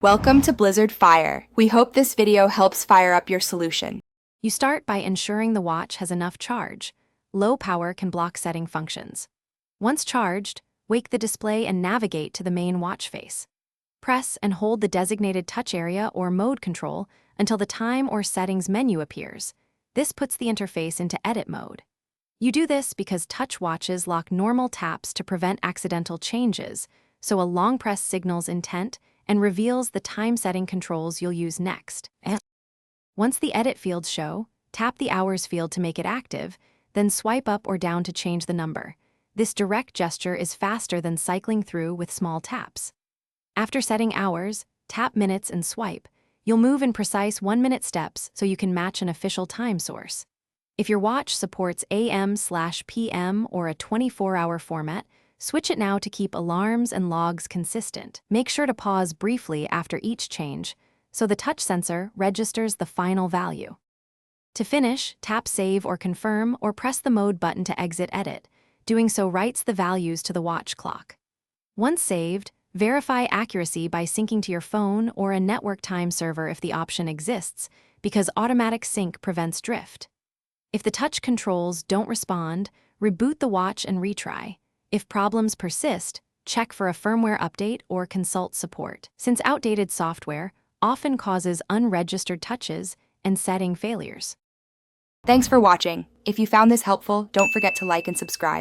Welcome to Blizzard Fire. We hope this video helps fire up your solution. You start by ensuring the watch has enough charge. Low power can block setting functions. Once charged, wake the display and navigate to the main watch face. Press and hold the designated touch area or mode control until the time or settings menu appears. This puts the interface into edit mode. You do this because touch watches lock normal taps to prevent accidental changes, so a long press signals intent and reveals the time setting controls you'll use next. Once the edit fields show, tap the hours field to make it active, then swipe up or down to change the number. This direct gesture is faster than cycling through with small taps. After setting hours, tap minutes and swipe. You'll move in precise 1-minute steps so you can match an official time source. If your watch supports AM/PM or a 24-hour format, switch it now to keep alarms and logs consistent. Make sure to pause briefly after each change, so the touch sensor registers the final value. To finish, tap Save or Confirm or press the Mode button to exit Edit. Doing so writes the values to the watch clock. Once saved, verify accuracy by syncing to your phone or a network time server if the option exists, because automatic sync prevents drift. If the touch controls don't respond, reboot the watch and retry. If problems persist, check for a firmware update or consult support, since outdated software often causes unregistered touches and setting failures. Thanks for watching. If you found this helpful, don't forget to like and subscribe.